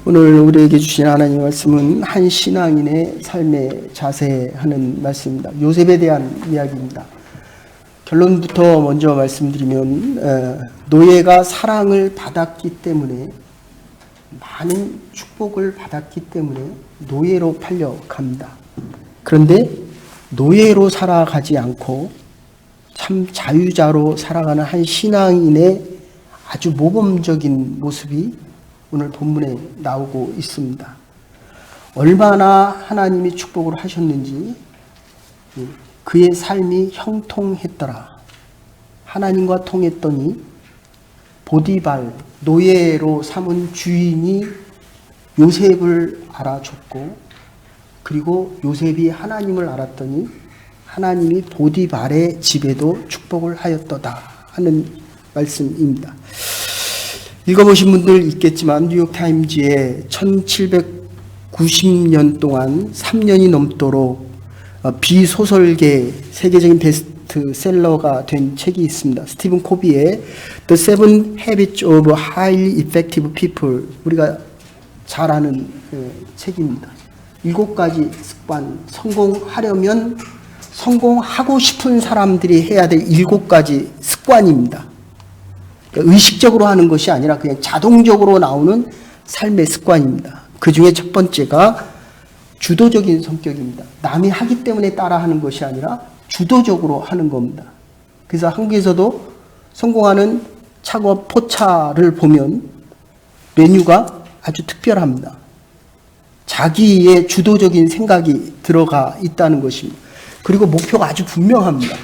오늘 우리에게 주신 하나님의 말씀은 한 신앙인의 삶의 자세하는 말씀입니다. 요셉에 대한 이야기입니다. 결론부터 먼저 말씀드리면 노예가 사랑을 받았기 때문에, 많은 축복을 받았기 때문에 노예로 팔려갑니다. 그런데 노예로 살아가지 않고 참 자유자로 살아가는 한 신앙인의 아주 모범적인 모습이 오늘 본문에 나오고 있습니다. 얼마나 하나님이 축복을 하셨는지 그의 삶이 형통했더라. 하나님과 통했더니 보디발, 노예로 삼은 주인이 요셉을 알아줬고, 그리고 요셉이 하나님을 알았더니 하나님이 보디발의 집에도 축복을 하였도다 하는 말씀입니다. 읽어보신 분들 있겠지만 뉴욕타임즈에 1790년 동안 3년이 넘도록 비소설계 세계적인 베스트셀러가 된 책이 있습니다. 스티븐 코비의 The Seven Habits of Highly Effective People, 우리가 잘 아는 책입니다. 7가지 습관, 성공하려면 성공하고 싶은 사람들이 해야 될 7가지 습관입니다. 의식적으로 하는 것이 아니라 그냥 자동적으로 나오는 삶의 습관입니다. 그 중에 첫 번째가 주도적인 성격입니다. 남이 하기 때문에 따라하는 것이 아니라 주도적으로 하는 겁니다. 그래서 한국에서도 성공하는 창업 포차를 보면 메뉴가 아주 특별합니다. 자기의 주도적인 생각이 들어가 있다는 것입니다. 그리고 목표가 아주 분명합니다.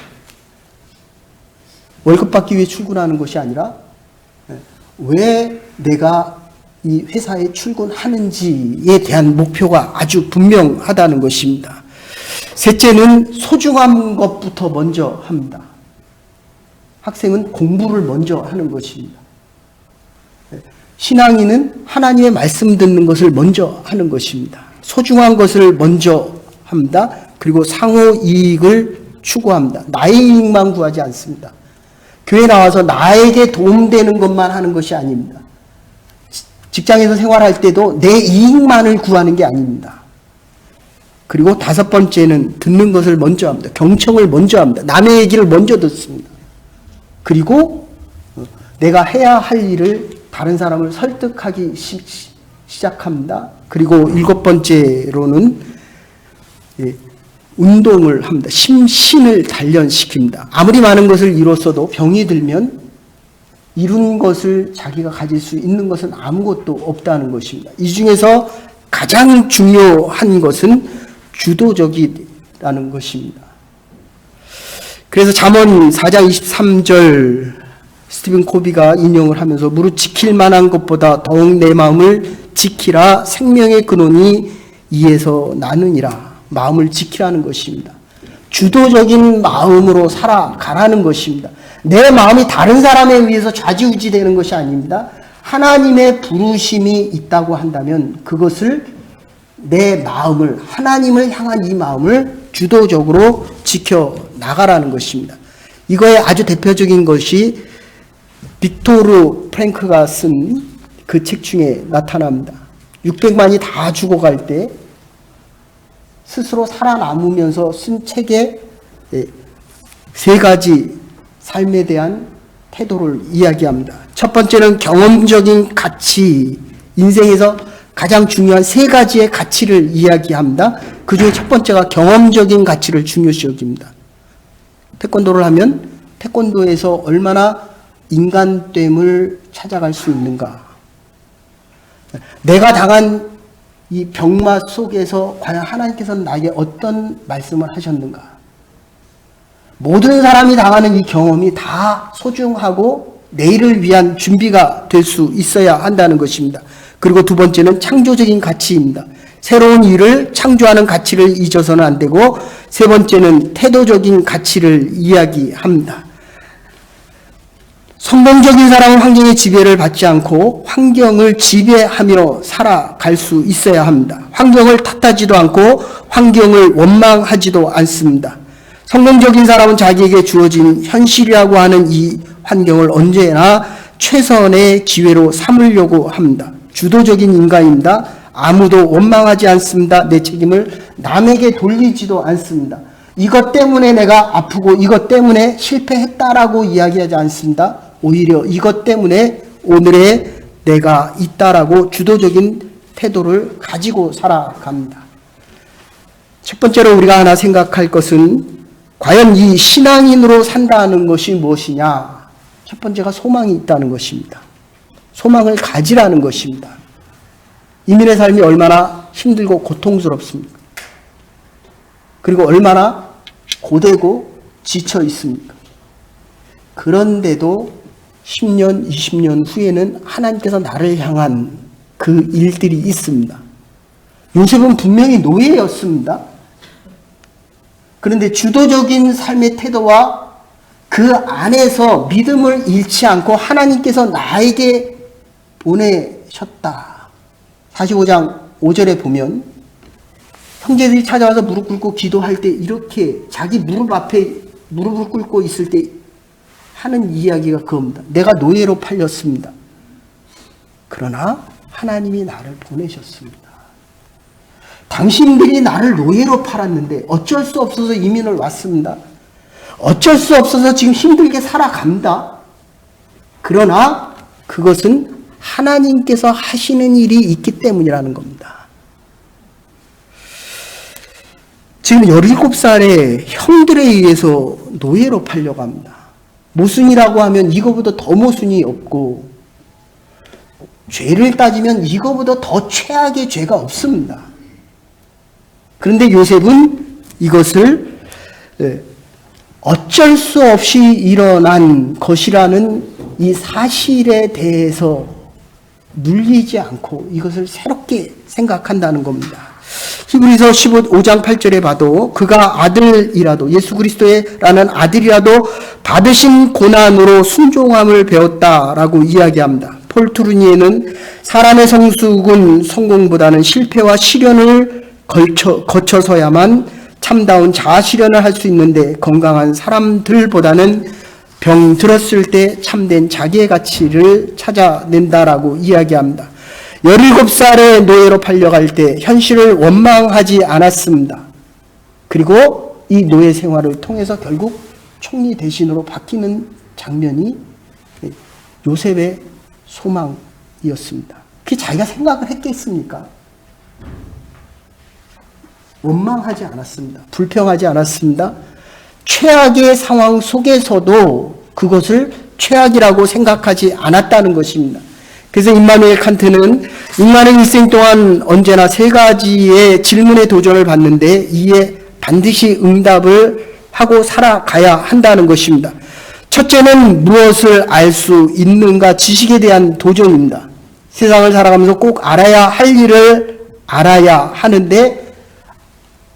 월급 받기 위해 출근하는 것이 아니라 왜 내가 이 회사에 출근하는지에 대한 목표가 아주 분명하다는 것입니다. 셋째는 소중한 것부터 먼저 합니다. 학생은 공부를 먼저 하는 것입니다. 신앙인은 하나님의 말씀 듣는 것을 먼저 하는 것입니다. 소중한 것을 먼저 합니다. 그리고 상호 이익을 추구합니다. 나의 이익만 구하지 않습니다. 교회 나와서 나에게 도움되는 것만 하는 것이 아닙니다. 직장에서 생활할 때도 내 이익만을 구하는 게 아닙니다. 그리고 5번째는 듣는 것을 먼저 합니다. 경청을 먼저 합니다. 남의 얘기를 먼저 듣습니다. 그리고 내가 해야 할 일을 다른 사람을 설득하기 시작합니다. 그리고 7번째로는 운동을 합니다. 심신을 단련시킵니다. 아무리 많은 것을 이뤘어도 병이 들면 이룬 것을 자기가 가질 수 있는 것은 아무것도 없다는 것입니다. 이 중에서 가장 중요한 것은 주도적이라는 것입니다. 그래서 잠언 4장 23절 스티븐 코비가 인용을 하면서 무릇 지킬 만한 것보다 더욱 내 마음을 지키라, 생명의 근원이 이에서 나느니라. 마음을 지키라는 것입니다. 주도적인 마음으로 살아가라는 것입니다. 내 마음이 다른 사람에 의해서 좌지우지 되는 것이 아닙니다. 하나님의 부르심이 있다고 한다면 그것을, 내 마음을, 하나님을 향한 이 마음을 주도적으로 지켜나가라는 것입니다. 이거의 아주 대표적인 것이 빅토르 프랭크가 쓴 그 책 중에 나타납니다. 600만이 다 죽어갈 때 스스로 살아남으면서 쓴 책에 3가지 삶에 대한 태도를 이야기합니다. 첫 번째는 경험적인 가치, 인생에서 가장 중요한 3가지의 가치를 이야기합니다. 그 중에 첫 번째가 경험적인 가치를 중요시 여깁니다. 태권도를 하면 태권도에서 얼마나 인간됨을 찾아갈 수 있는가. 내가 당한 이 병마 속에서 과연 하나님께서는 나에게 어떤 말씀을 하셨는가? 모든 사람이 당하는 이 경험이 다 소중하고 내일을 위한 준비가 될 수 있어야 한다는 것입니다. 그리고 2번째는 창조적인 가치입니다. 새로운 일을 창조하는 가치를 잊어서는 안 되고, 3번째는 태도적인 가치를 이야기합니다. 성공적인 사람은 환경의 지배를 받지 않고 환경을 지배하며 살아갈 수 있어야 합니다. 환경을 탓하지도 않고 환경을 원망하지도 않습니다. 성공적인 사람은 자기에게 주어진 현실이라고 하는 이 환경을 언제나 최선의 기회로 삼으려고 합니다. 주도적인 인간입니다. 아무도 원망하지 않습니다. 내 책임을 남에게 돌리지도 않습니다. 이것 때문에 내가 아프고 이것 때문에 실패했다라고 이야기하지 않습니다. 오히려 이것 때문에 오늘의 내가 있다라고 주도적인 태도를 가지고 살아갑니다. 첫 번째로 우리가 하나 생각할 것은 과연 이 신앙인으로 산다는 것이 무엇이냐? 첫 번째가 소망이 있다는 것입니다. 소망을 가지라는 것입니다. 이민의 삶이 얼마나 힘들고 고통스럽습니까? 그리고 얼마나 고되고 지쳐 있습니까? 그런데도 10년, 20년 후에는 하나님께서 나를 향한 그 일들이 있습니다. 요셉은 분명히 노예였습니다. 그런데 주도적인 삶의 태도와 그 안에서 믿음을 잃지 않고 하나님께서 나에게 보내셨다. 45장 5절에 보면 형제들이 찾아와서 무릎 꿇고 기도할 때 이렇게 자기 무릎 앞에 무릎을 꿇고 있을 때 하는 이야기가 그겁니다. 내가 노예로 팔렸습니다. 그러나 하나님이 나를 보내셨습니다. 당신들이 나를 노예로 팔았는데 어쩔 수 없어서 이민을 왔습니다. 어쩔 수 없어서 지금 힘들게 살아갑니다. 그러나 그것은 하나님께서 하시는 일이 있기 때문이라는 겁니다. 지금 17살의 형들에 의해서 노예로 팔려고 합니다. 모순이라고 하면 이거보다 더 모순이 없고 죄를 따지면 이거보다 더 최악의 죄가 없습니다. 그런데 요셉은 이것을 어쩔 수 없이 일어난 것이라는 이 사실에 대해서 눌리지 않고 이것을 새롭게 생각한다는 겁니다. 히브리서 15장 8절에 봐도 그가 아들이라도 예수 그리스도라는 아들이라도 받으신 고난으로 순종함을 배웠다라고 이야기합니다. 폴 투르니에는 사람의 성숙은 성공보다는 실패와 시련을 거쳐서야만 참다운 자아실현을 할 수 있는데 건강한 사람들보다는 병 들었을 때 참된 자기의 가치를 찾아낸다라고 이야기합니다. 17살의 노예로 팔려갈 때 현실을 원망하지 않았습니다. 그리고 이 노예 생활을 통해서 결국 총리 대신으로 바뀌는 장면이 요셉의 소망이었습니다. 그게 자기가 생각을 했겠습니까? 원망하지 않았습니다. 불평하지 않았습니다. 최악의 상황 속에서도 그것을 최악이라고 생각하지 않았다는 것입니다. 그래서 임마누엘 칸트는 인간의 일생 동안 언제나 세 가지의 질문에 도전을 받는데 이에 반드시 응답을 하고 살아가야 한다는 것입니다. 첫째는 무엇을 알 수 있는가 지식에 대한 도전입니다. 세상을 살아가면서 꼭 알아야 할 일을 알아야 하는데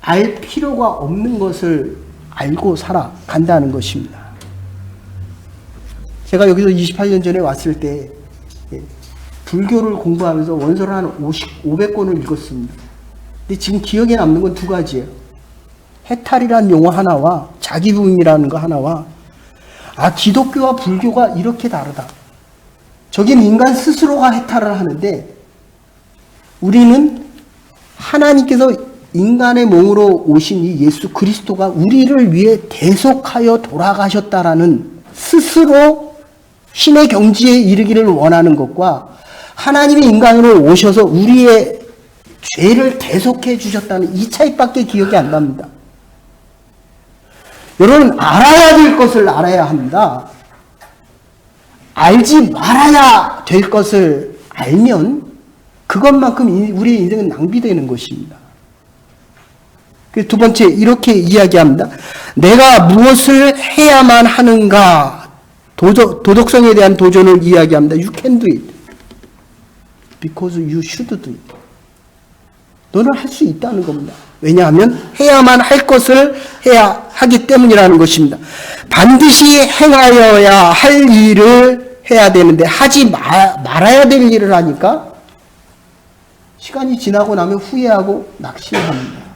알 필요가 없는 것을 알고 살아간다는 것입니다. 제가 여기서 28년 전에 왔을 때 불교를 공부하면서 원서를 한 500권을 읽었습니다. 근데 지금 기억에 남는 건 두 가지예요. 해탈이라는 용어 하나와 자기부임이라는 거 하나와 기독교와 불교가 이렇게 다르다. 저긴 인간 스스로가 해탈을 하는데 우리는 하나님께서 인간의 몸으로 오신 이 예수 그리스도가 우리를 위해 대속하여 돌아가셨다라는 스스로 신의 경지에 이르기를 원하는 것과 하나님이 인간으로 오셔서 우리의 죄를 대속해 주셨다는 이 차이밖에 기억이 안 납니다. 여러분, 알아야 될 것을 알아야 합니다. 알지 말아야 될 것을 알면 그것만큼 우리의 인생은 낭비되는 것입니다. 두 번째, 이렇게 이야기합니다. 내가 무엇을 해야만 하는가? 도덕성에 대한 도전을 이야기합니다. You can do it. Because you should do it. 너는 할 수 있다는 겁니다. 왜냐하면 해야만 할 것을 해야 하기 때문이라는 것입니다. 반드시 행하여야 할 일을 해야 되는데 하지 말아야 될 일을 하니까 시간이 지나고 나면 후회하고 낙심합니다.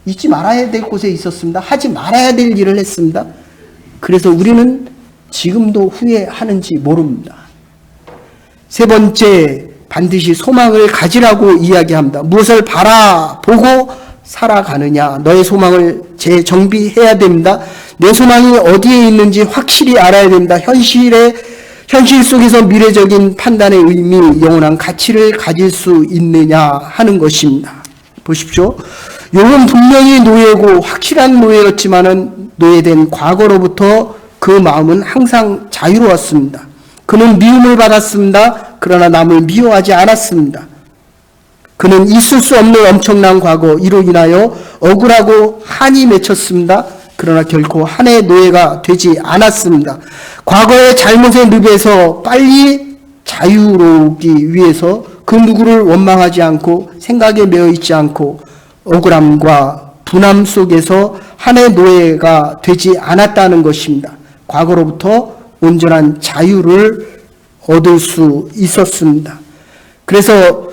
잊지 말아야 될 곳에 있었습니다. 하지 말아야 될 일을 했습니다. 그래서 우리는 지금도 후회하는지 모릅니다. 세 번째, 반드시 소망을 가지라고 이야기합니다. 무엇을 바라보고 살아가느냐. 너의 소망을 재정비해야 됩니다. 내 소망이 어디에 있는지 확실히 알아야 됩니다. 현실 속에서 미래적인 판단의 의미, 영원한 가치를 가질 수 있느냐 하는 것입니다. 보십시오. 욥은 분명히 노예고 확실한 노예였지만은 노예된 과거로부터 그 마음은 항상 자유로웠습니다. 그는 미움을 받았습니다. 그러나 남을 미워하지 않았습니다. 그는 있을 수 없는 엄청난 과거, 이로 인하여 억울하고 한이 맺혔습니다. 그러나 결코 한의 노예가 되지 않았습니다. 과거의 잘못의 늪에서 빨리 자유로우기 위해서 그 누구를 원망하지 않고 생각에 매여 있지 않고 억울함과 분함 속에서 한의 노예가 되지 않았다는 것입니다. 과거로부터 온전한 자유를 얻을 수 있었습니다. 그래서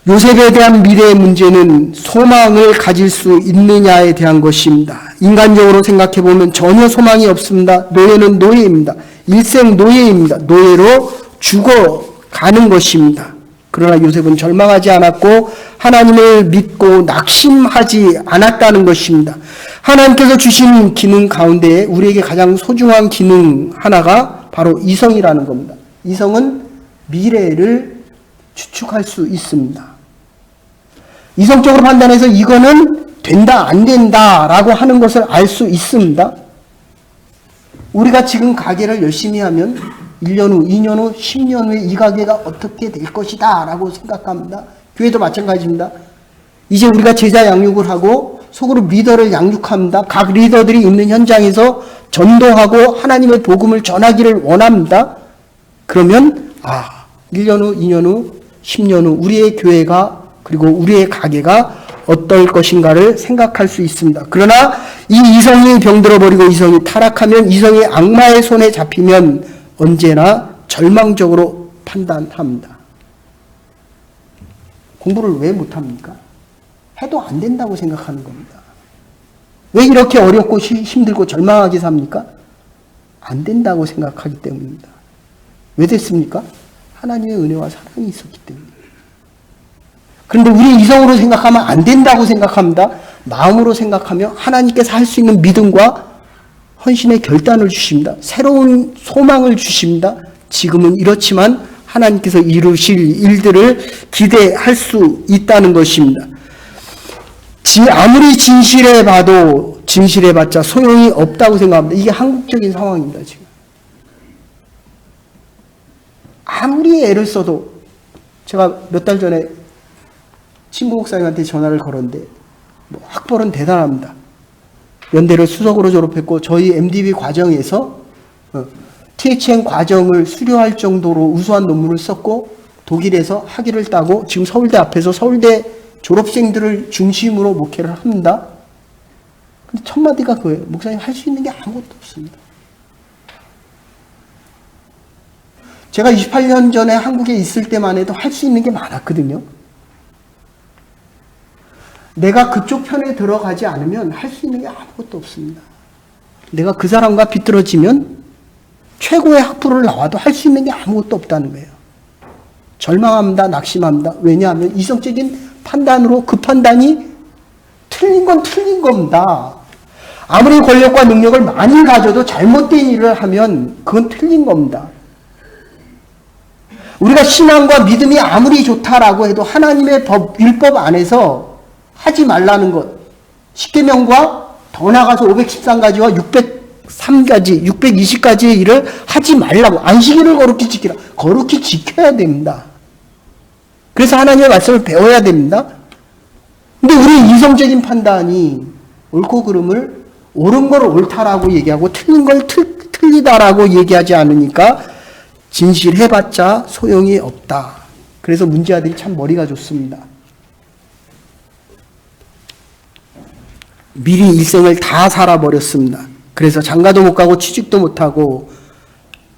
요셉에 대한 미래의 문제는 소망을 가질 수 있느냐에 대한 것입니다. 인간적으로 생각해 보면 전혀 소망이 없습니다. 노예는 노예입니다. 일생 노예입니다. 노예로 죽어가는 것입니다. 그러나 요셉은 절망하지 않았고 하나님을 믿고 낙심하지 않았다는 것입니다. 하나님께서 주신 기능 가운데 우리에게 가장 소중한 기능 하나가 바로 이성이라는 겁니다. 이성은 미래를 추측할 수 있습니다. 이성적으로 판단해서 이거는 된다, 안 된다라고 하는 것을 알 수 있습니다. 우리가 지금 가게를 열심히 하면 1년 후, 2년 후, 10년 후에 이 가게가 어떻게 될 것이다 라고 생각합니다. 교회도 마찬가지입니다. 이제 우리가 제자 양육을 하고 속으로 리더를 양육합니다. 각 리더들이 있는 현장에서 전도하고 하나님의 복음을 전하기를 원합니다. 그러면 1년 후, 2년 후, 10년 후 우리의 교회가 그리고 우리의 가게가 어떨 것인가를 생각할 수 있습니다. 그러나 이 이성이 병들어버리고 이성이 타락하면, 이성이 악마의 손에 잡히면 언제나 절망적으로 판단합니다. 공부를 왜 못합니까? 해도 안 된다고 생각하는 겁니다. 왜 이렇게 어렵고 힘들고 절망하게 삽니까? 안 된다고 생각하기 때문입니다. 왜 됐습니까? 하나님의 은혜와 사랑이 있었기 때문입니다. 그런데 우리 이성으로 생각하면 안 된다고 생각합니다. 마음으로 생각하며 하나님께서 할 수 있는 믿음과 헌신의 결단을 주십니다. 새로운 소망을 주십니다. 지금은 이렇지만 하나님께서 이루실 일들을 기대할 수 있다는 것입니다. 아무리 진실해봤자 소용이 없다고 생각합니다. 이게 한국적인 상황입니다. 지금 아무리 애를 써도, 제가 몇 달 전에 친구 목사님한테 전화를 걸었는데 학벌은 대단합니다. 연대를 수석으로 졸업했고 저희 MDB 과정에서 THN 과정을 수료할 정도로 우수한 논문을 썼고 독일에서 학위를 따고 지금 서울대 앞에서 서울대 졸업생들을 중심으로 목회를 합니다. 근데 첫 마디가 그거예요. 목사님, 할 수 있는 게 아무것도 없습니다. 제가 28년 전에 한국에 있을 때만 해도 할 수 있는 게 많았거든요. 내가 그쪽 편에 들어가지 않으면 할 수 있는 게 아무것도 없습니다. 내가 그 사람과 비틀어지면 최고의 학부를 나와도 할 수 있는 게 아무것도 없다는 거예요. 절망합니다. 낙심합니다. 왜냐하면 이성적인 판단으로 그 판단이 틀린 건 틀린 겁니다. 아무리 권력과 능력을 많이 가져도 잘못된 일을 하면 그건 틀린 겁니다. 우리가 신앙과 믿음이 아무리 좋다라고 해도 하나님의 법, 율법 안에서 하지 말라는 것, 십계명과 더 나아가서 513가지와 603가지, 620가지의 일을 하지 말라고, 안식일을 거룩히 지키라. 거룩히 지켜야 됩니다. 그래서 하나님의 말씀을 배워야 됩니다. 근데 우리 이성적인 판단이 옳고 그름을, 옳은 걸 옳다라고 얘기하고 틀린 걸 틀리다라고 얘기하지 않으니까 진실해봤자 소용이 없다. 그래서 문제아들이 참 머리가 좋습니다. 미리 일생을 다 살아버렸습니다. 그래서 장가도 못 가고 취직도 못하고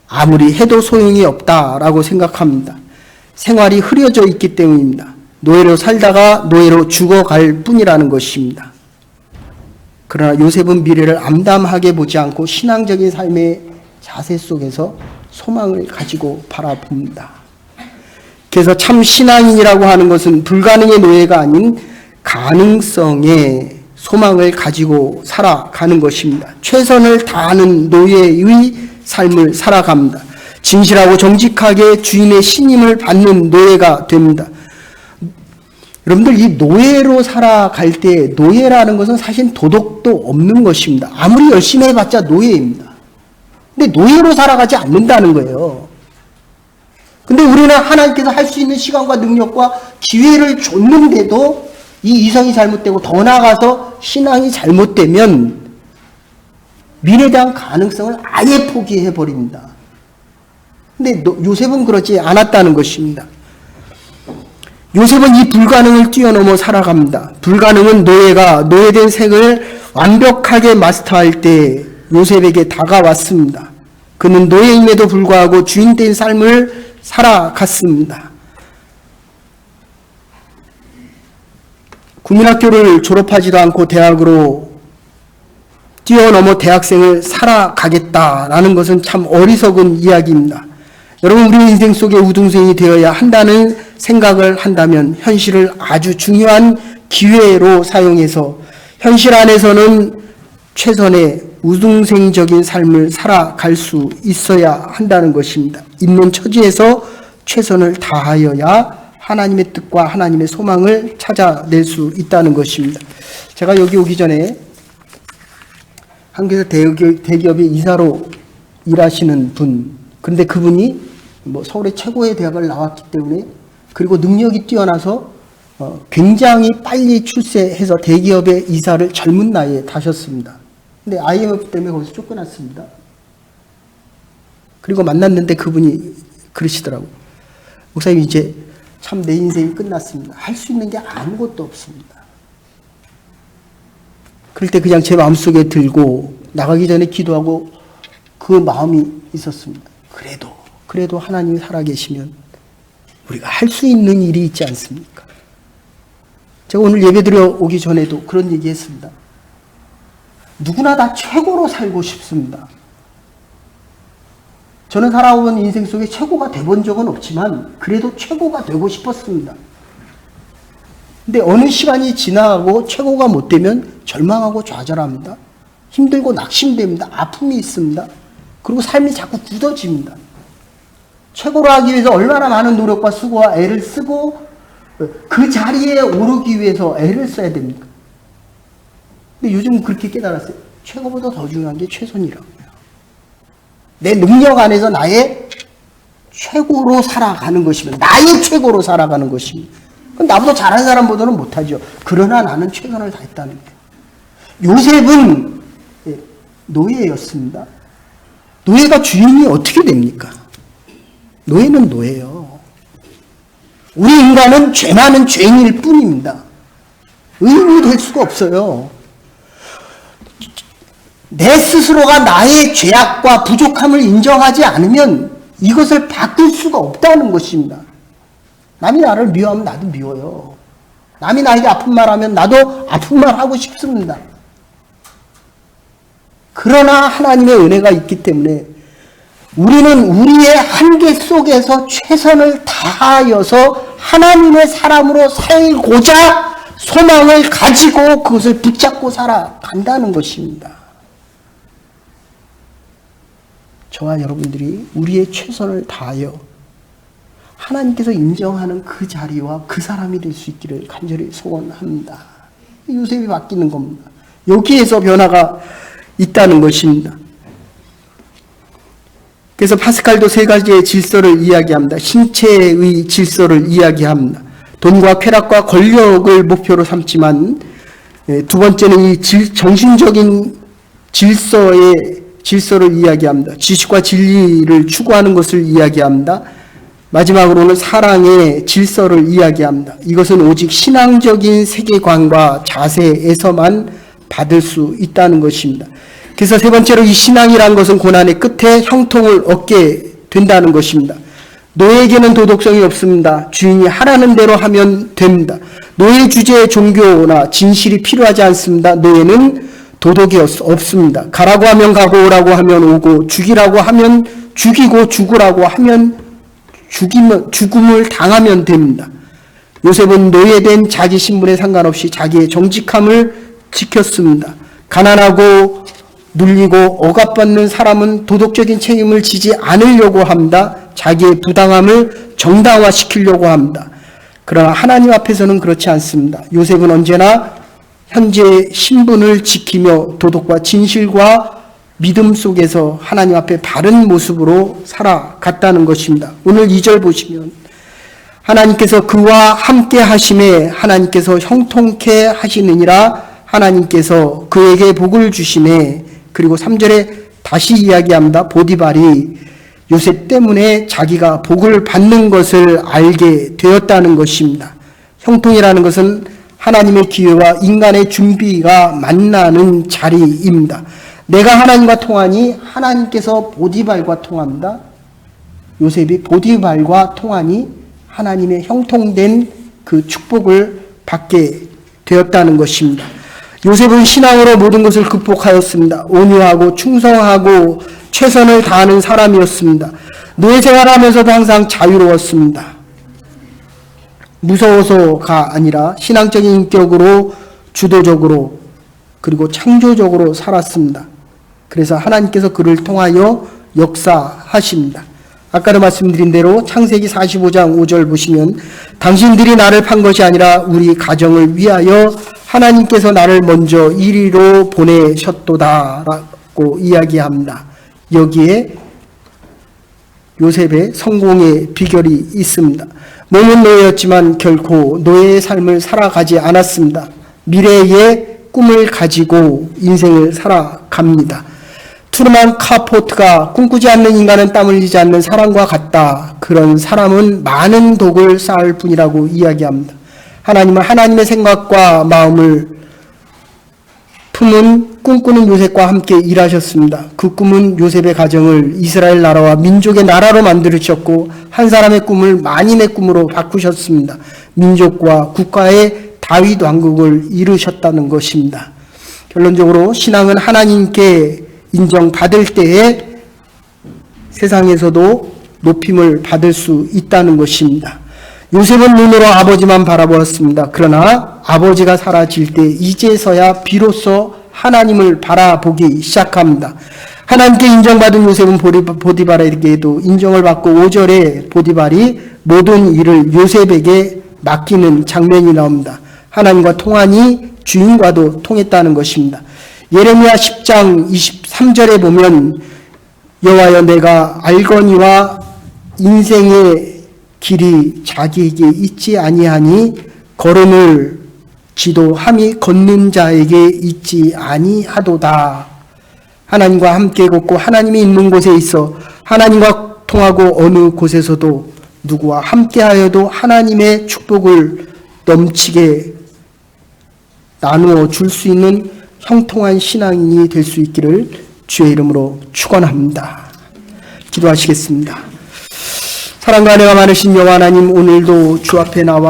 아무리 해도 소용이 없다라고 생각합니다. 생활이 흐려져 있기 때문입니다. 노예로 살다가 노예로 죽어갈 뿐이라는 것입니다. 그러나 요셉은 미래를 암담하게 보지 않고 신앙적인 삶의 자세 속에서 소망을 가지고 바라봅니다. 그래서 참 신앙인이라고 하는 것은 불가능의 노예가 아닌 가능성의 소망을 가지고 살아가는 것입니다. 최선을 다하는 노예의 삶을 살아갑니다. 진실하고 정직하게 주인의 신임을 받는 노예가 됩니다. 여러분들, 이 노예로 살아갈 때 노예라는 것은 사실 도덕도 없는 것입니다. 아무리 열심히 해봤자 노예입니다. 근데 노예로 살아가지 않는다는 거예요. 근데 우리는 하나님께서 할 수 있는 시간과 능력과 기회를 줬는데도 이 이성이 잘못되고 더 나아가서 신앙이 잘못되면 미래에 대한 가능성을 아예 포기해버립니다. 근데 요셉은 그러지 않았다는 것입니다. 요셉은 이 불가능을 뛰어넘어 살아갑니다. 불가능은 노예가 노예된 생을 완벽하게 마스터할 때 요셉에게 다가왔습니다. 그는 노예임에도 불구하고 주인된 삶을 살아갔습니다. 국민학교를 졸업하지도 않고 대학으로 뛰어넘어 대학생을 살아가겠다라는 것은 참 어리석은 이야기입니다. 여러분, 우리 인생 속에 우등생이 되어야 한다는 생각을 한다면 현실을 아주 중요한 기회로 사용해서 현실 안에서는 최선의 우등생적인 삶을 살아갈 수 있어야 한다는 것입니다. 있는 처지에서 최선을 다하여야 하나님의 뜻과 하나님의 소망을 찾아낼 수 있다는 것입니다. 제가 여기 오기 전에 한국에서 대기업의 이사로 일하시는 분, 그런데 그분이 서울의 최고의 대학을 나왔기 때문에, 그리고 능력이 뛰어나서 굉장히 빨리 출세해서 대기업의 이사를 젊은 나이에 다셨습니다. 근데 IMF 때문에 거기서 쫓겨났습니다. 그리고 만났는데 그분이 그러시더라고요. 목사님, 이제 참 내 인생이 끝났습니다. 할 수 있는 게 아무것도 없습니다. 그럴 때 그냥 제 마음속에 들고 나가기 전에 기도하고 그 마음이 있었습니다. 그래도 하나님이 살아계시면 우리가 할 수 있는 일이 있지 않습니까? 제가 오늘 예배드려 오기 전에도 그런 얘기 했습니다. 누구나 다 최고로 살고 싶습니다. 저는 살아온 인생 속에 최고가 돼본 적은 없지만 그래도 최고가 되고 싶었습니다. 근데 어느 시간이 지나가고 최고가 못 되면 절망하고 좌절합니다. 힘들고 낙심됩니다. 아픔이 있습니다. 그리고 삶이 자꾸 굳어집니다. 최고로 하기 위해서 얼마나 많은 노력과 수고와 애를 쓰고 그 자리에 오르기 위해서 애를 써야 됩니까? 근데 요즘 그렇게 깨달았어요. 최고보다 더 중요한 게 최선이라고요. 내 능력 안에서 나의 최고로 살아가는 것이면, 나의 최고로 살아가는 것입니다. 나보다 잘하는 사람보다는 못하죠. 그러나 나는 최선을 다했다는 거예요. 요셉은 노예였습니다. 노예가 주인이 어떻게 됩니까? 노예는 노예요. 우리 인간은 죄 많은 죄인일 뿐입니다. 의인이 될 수가 없어요. 내 스스로가 나의 죄악과 부족함을 인정하지 않으면 이것을 바꿀 수가 없다는 것입니다. 남이 나를 미워하면 나도 미워요. 남이 나에게 아픈 말 하면 나도 아픈 말 하고 싶습니다. 그러나 하나님의 은혜가 있기 때문에 우리는 우리의 한계 속에서 최선을 다하여서 하나님의 사람으로 살고자 소망을 가지고 그것을 붙잡고 살아간다는 것입니다. 저와 여러분들이 우리의 최선을 다하여 하나님께서 인정하는 그 자리와 그 사람이 될 수 있기를 간절히 소원합니다. 요셉이 바뀌는 겁니다. 여기에서 변화가 있다는 것입니다. 그래서 파스칼도 세 가지의 질서를 이야기합니다. 신체의 질서를 이야기합니다. 돈과 쾌락과 권력을 목표로 삼지만, 두 번째는 이 정신적인 질서를 이야기합니다. 지식과 진리를 추구하는 것을 이야기합니다. 마지막으로는 사랑의 질서를 이야기합니다. 이것은 오직 신앙적인 세계관과 자세에서만 받을 수 있다는 것입니다. 그래서 세 번째로 이 신앙이란 것은 고난의 끝에 형통을 얻게 된다는 것입니다. 노예에게는 도덕성이 없습니다. 주인이 하라는 대로 하면 됩니다. 노예 주제의 종교나 진실이 필요하지 않습니다. 노예는 도덕이 없습니다. 가라고 하면 가고, 오라고 하면 오고, 죽이라고 하면 죽이고, 죽으라고 하면 죽음을 당하면 됩니다. 요셉은 노예된 자기 신분에 상관없이 자기의 정직함을 지켰습니다. 가난하고 눌리고 억압받는 사람은 도덕적인 책임을 지지 않으려고 합니다. 자기의 부당함을 정당화시키려고 합니다. 그러나 하나님 앞에서는 그렇지 않습니다. 요셉은 언제나 현재의 신분을 지키며 도덕과 진실과 믿음 속에서 하나님 앞에 바른 모습으로 살아갔다는 것입니다. 오늘 2절 보시면 하나님께서 그와 함께 하심에 하나님께서 형통케 하시느니라 하나님께서 그에게 복을 주시네. 그리고 3절에 다시 이야기합니다. 보디발이 요셉 때문에 자기가 복을 받는 것을 알게 되었다는 것입니다. 형통이라는 것은 하나님의 기회와 인간의 준비가 만나는 자리입니다. 내가 하나님과 통하니 하나님께서 보디발과 통합니다. 요셉이 보디발과 통하니 하나님의 형통된 그 축복을 받게 되었다는 것입니다. 요셉은 신앙으로 모든 것을 극복하였습니다. 온유하고 충성하고 최선을 다하는 사람이었습니다. 노예 생활하면서도 항상 자유로웠습니다. 무서워서가 아니라 신앙적인 인격으로 주도적으로 그리고 창조적으로 살았습니다. 그래서 하나님께서 그를 통하여 역사하십니다. 아까도 말씀드린 대로 창세기 45장 5절 보시면 당신들이 나를 판 것이 아니라 우리 가정을 위하여 하나님께서 나를 먼저 이리로 보내셨도다 라고 이야기합니다. 여기에 요셉의 성공의 비결이 있습니다. 몸은 노예였지만 결코 노예의 삶을 살아가지 않았습니다. 미래의 꿈을 가지고 인생을 살아갑니다. 트루만 카포트가 꿈꾸지 않는 인간은 땀 흘리지 않는 사람과 같다. 그런 사람은 많은 독을 쌓을 뿐이라고 이야기합니다. 하나님은 하나님의 생각과 마음을 품은 꿈꾸는 요셉과 함께 일하셨습니다. 그 꿈은 요셉의 가정을 이스라엘 나라와 민족의 나라로 만들으셨고 한 사람의 꿈을 만인의 꿈으로 바꾸셨습니다. 민족과 국가의 다윗 왕국을 이루셨다는 것입니다. 결론적으로 신앙은 하나님께 인정받을 때에 세상에서도 높임을 받을 수 있다는 것입니다. 요셉은 눈으로 아버지만 바라보았습니다. 그러나 아버지가 사라질 때 이제서야 비로소 하나님을 바라보기 시작합니다. 하나님께 인정받은 요셉은 보디발에게도 인정을 받고 5절에 보디발이 모든 일을 요셉에게 맡기는 장면이 나옵니다. 하나님과 통하니 주인과도 통했다는 것입니다. 예레미야 10장 23절에 보면 여호와여 내가 알거니와 인생의 길이 자기에게 있지 아니하니 걸음을 지도함이 걷는 자에게 있지 아니하도다. 하나님과 함께 걷고 하나님이 있는 곳에 있어 하나님과 통하고 어느 곳에서도 누구와 함께하여도 하나님의 축복을 넘치게 나누어 줄 수 있는 형통한 신앙인이 될 수 있기를 주의 이름으로 축원합니다. 기도하시겠습니다. 사랑과 은혜가 많으신 여호와 하나님, 오늘도 주 앞에 나와